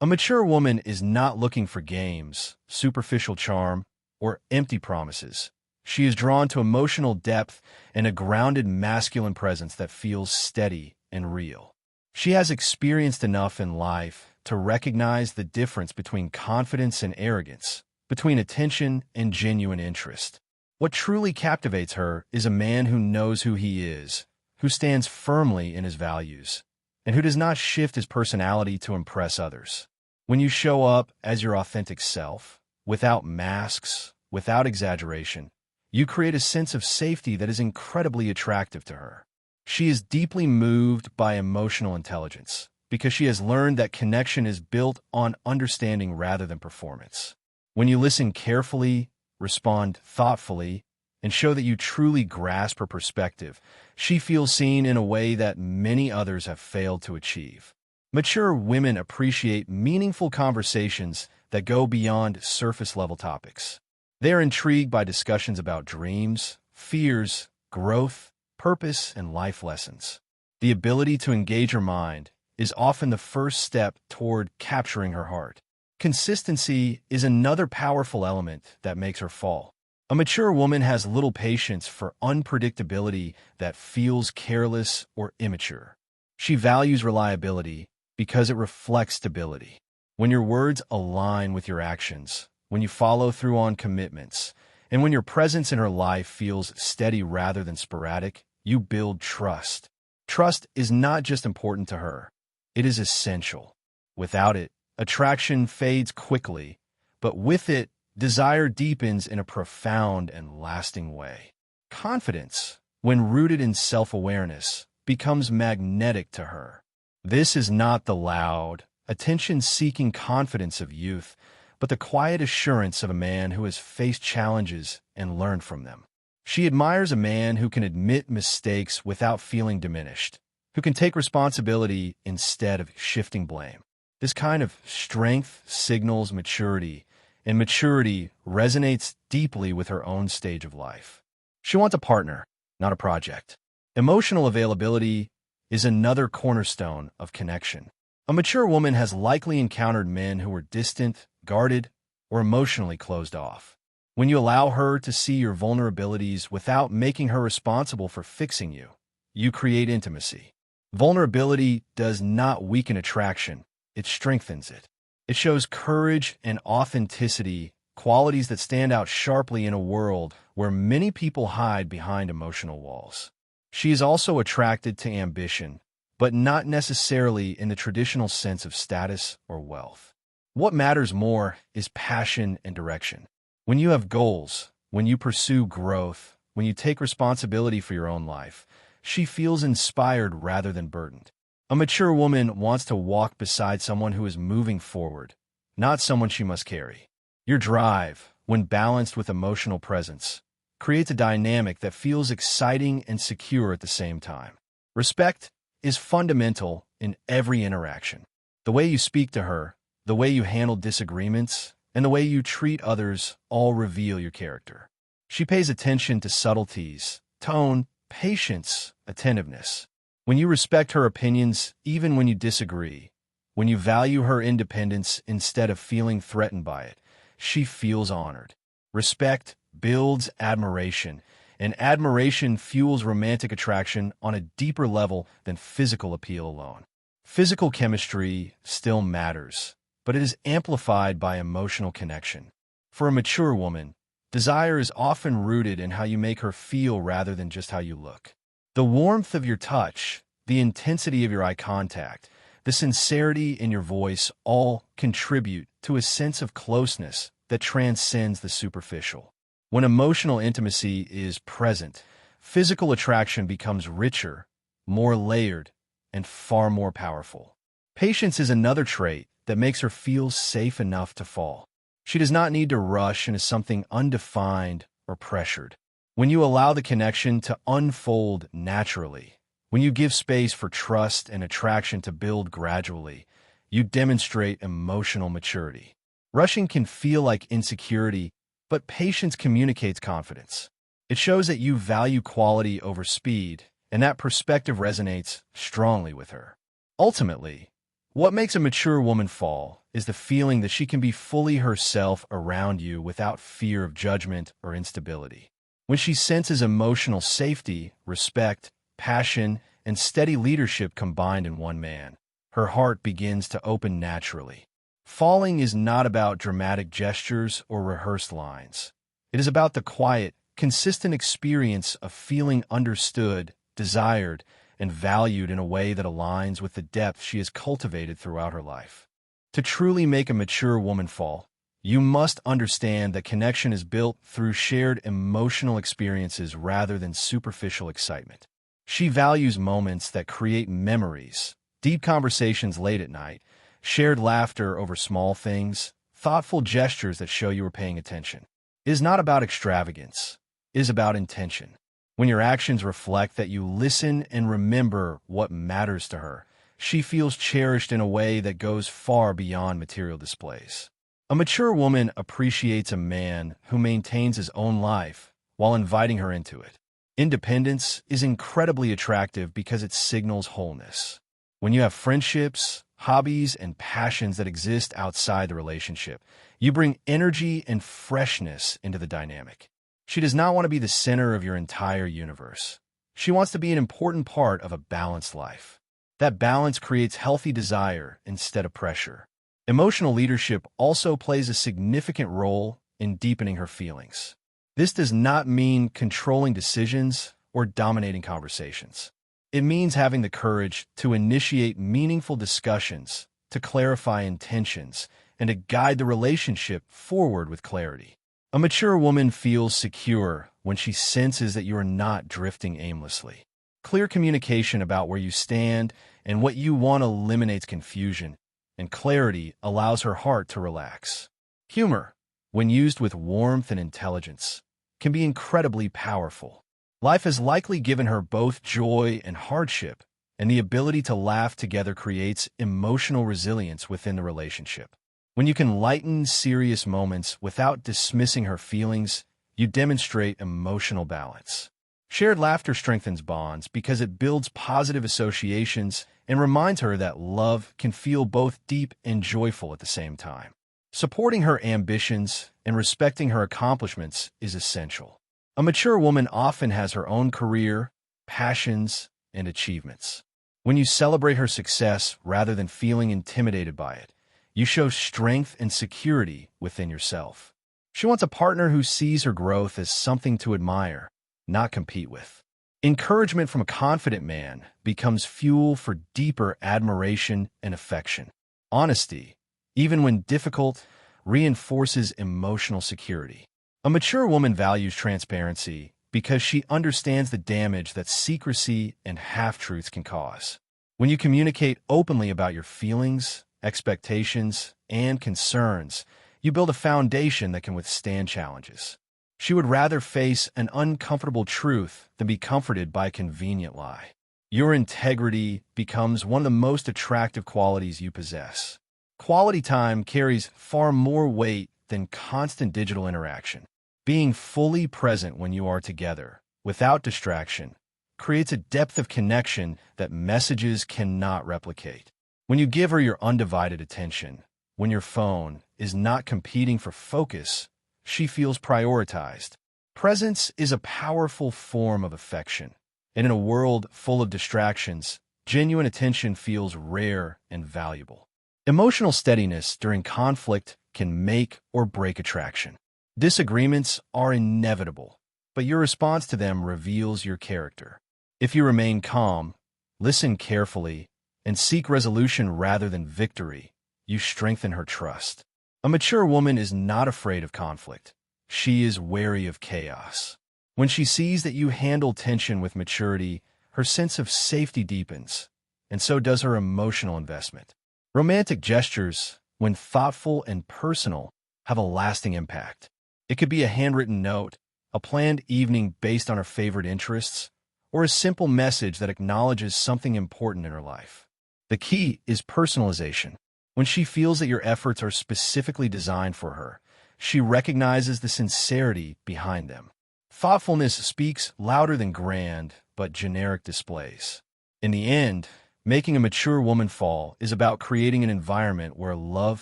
A mature woman is not looking for games, superficial charm, or empty promises. She is drawn to emotional depth and a grounded masculine presence that feels steady and real. She has experienced enough in life to recognize the difference between confidence and arrogance, between attention and genuine interest. What truly captivates her is a man who knows who he is, who stands firmly in his values, and who does not shift his personality to impress others. When you show up as your authentic self, without masks, without exaggeration, you create a sense of safety that is incredibly attractive to her. She is deeply moved by emotional intelligence because she has learned that connection is built on understanding rather than performance. When you listen carefully, respond thoughtfully, and show that you truly grasp her perspective, she feels seen in a way that many others have failed to achieve. Mature women appreciate meaningful conversations that go beyond surface-level topics. They are intrigued by discussions about dreams, fears, growth, purpose, and life lessons. The ability to engage her mind is often the first step toward capturing her heart. Consistency is another powerful element that makes her fall. A mature woman has little patience for unpredictability that feels careless or immature. She values reliability because it reflects stability. When your words align with your actions, when you follow through on commitments, and when your presence in her life feels steady rather than sporadic, you build trust. Trust is not just important to her, it is essential. Without it, attraction fades quickly, but with it, desire deepens in a profound and lasting way. Confidence, when rooted in self-awareness, becomes magnetic to her. This is not the loud, attention-seeking confidence of youth, but the quiet assurance of a man who has faced challenges and learned from them. She admires a man who can admit mistakes without feeling diminished, who can take responsibility instead of shifting blame. This kind of strength signals maturity, and maturity resonates deeply with her own stage of life. She wants a partner, not a project. Emotional availability is another cornerstone of connection. A mature woman has likely encountered men who were distant, guarded, or emotionally closed off. When you allow her to see your vulnerabilities without making her responsible for fixing you, you create intimacy. Vulnerability does not weaken attraction, it strengthens it. It shows courage and authenticity, qualities that stand out sharply in a world where many people hide behind emotional walls. She is also attracted to ambition, but not necessarily in the traditional sense of status or wealth. What matters more is passion and direction. When you have goals, when you pursue growth, when you take responsibility for your own life, she feels inspired rather than burdened. A mature woman wants to walk beside someone who is moving forward, not someone she must carry. Your drive, when balanced with emotional presence, creates a dynamic that feels exciting and secure at the same time. Respect is fundamental in every interaction. The way you speak to her, the way you handle disagreements, and the way you treat others all reveal your character. She pays attention to subtleties, tone, patience, attentiveness. When you respect her opinions, even when you disagree, when you value her independence instead of feeling threatened by it, she feels honored. Respect builds admiration, and admiration fuels romantic attraction on a deeper level than physical appeal alone. Physical chemistry still matters, but it is amplified by emotional connection. For a mature woman, desire is often rooted in how you make her feel rather than just how you look. The warmth of your touch, the intensity of your eye contact, the sincerity in your voice all contribute to a sense of closeness that transcends the superficial. When emotional intimacy is present, physical attraction becomes richer, more layered, and far more powerful. Patience is another trait that makes her feel safe enough to fall. She does not need to rush into something undefined or pressured. When you allow the connection to unfold naturally, when you give space for trust and attraction to build gradually, you demonstrate emotional maturity. Rushing can feel like insecurity, but patience communicates confidence. It shows that you value quality over speed, and that perspective resonates strongly with her. Ultimately, what makes a mature woman fall is the feeling that she can be fully herself around you without fear of judgment or instability. When she senses emotional safety, respect, passion, and steady leadership combined in one man, her heart begins to open naturally. Falling is not about dramatic gestures or rehearsed lines. It is about the quiet, consistent experience of feeling understood, desired, and valued in a way that aligns with the depth she has cultivated throughout her life. To truly make a mature woman fall, you must understand that connection is built through shared emotional experiences rather than superficial excitement. She values moments that create memories, deep conversations late at night, shared laughter over small things, thoughtful gestures that show you are paying attention. It is not about extravagance. It is about intention. When your actions reflect that you listen and remember what matters to her, she feels cherished in a way that goes far beyond material displays. A mature woman appreciates a man who maintains his own life while inviting her into it. Independence is incredibly attractive because it signals wholeness. When you have friendships, hobbies, and passions that exist outside the relationship, you bring energy and freshness into the dynamic. She does not want to be the center of your entire universe. She wants to be an important part of a balanced life. That balance creates healthy desire instead of pressure. Emotional leadership also plays a significant role in deepening her feelings. This does not mean controlling decisions or dominating conversations. It means having the courage to initiate meaningful discussions, to clarify intentions, and to guide the relationship forward with clarity. A mature woman feels secure when she senses that you are not drifting aimlessly. Clear communication about where you stand and what you want eliminates confusion, and clarity allows her heart to relax. Humor, when used with warmth and intelligence, can be incredibly powerful. Life has likely given her both joy and hardship, and the ability to laugh together creates emotional resilience within the relationship. When you can lighten serious moments without dismissing her feelings, you demonstrate emotional balance. Shared laughter strengthens bonds because it builds positive associations and reminds her that love can feel both deep and joyful at the same time. Supporting her ambitions and respecting her accomplishments is essential. A mature woman often has her own career, passions, and achievements. When you celebrate her success rather than feeling intimidated by it, you show strength and security within yourself. She wants a partner who sees her growth as something to admire, not compete with. Encouragement from a confident man becomes fuel for deeper admiration and affection. Honesty, even when difficult, reinforces emotional security. A mature woman values transparency because she understands the damage that secrecy and half-truths can cause. When you communicate openly about your feelings, expectations, and concerns, you build a foundation that can withstand challenges. She would rather face an uncomfortable truth than be comforted by a convenient lie. Your integrity becomes one of the most attractive qualities you possess. Quality time carries far more weight than constant digital interaction. Being fully present when you are together, without distraction, creates a depth of connection that messages cannot replicate. When you give her your undivided attention, when your phone is not competing for focus, she feels prioritized. Presence is a powerful form of affection, and in a world full of distractions, genuine attention feels rare and valuable. Emotional steadiness during conflict can make or break attraction. Disagreements are inevitable, but your response to them reveals your character. If you remain calm, listen carefully, and seek resolution rather than victory, you strengthen her trust. A mature woman is not afraid of conflict. She is wary of chaos. When she sees that you handle tension with maturity, her sense of safety deepens, and so does her emotional investment. Romantic gestures, when thoughtful and personal, have a lasting impact. It could be a handwritten note, a planned evening based on her favorite interests, or a simple message that acknowledges something important in her life. The key is personalization. When she feels that your efforts are specifically designed for her, she recognizes the sincerity behind them. Thoughtfulness speaks louder than grand but generic displays. In the end, Making a mature woman fall is about creating an environment where love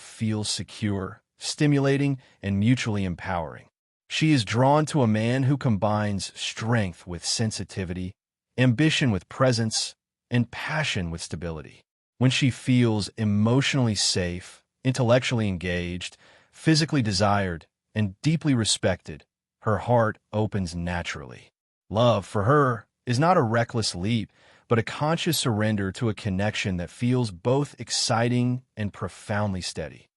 feels secure, stimulating, and mutually empowering. She is drawn to a man who combines strength with sensitivity, ambition with presence, and passion with stability. When she feels emotionally safe, intellectually engaged, physically desired, and deeply respected, her heart opens naturally. Love, for her, is not a reckless leap, but a conscious surrender to a connection that feels both exciting and profoundly steady.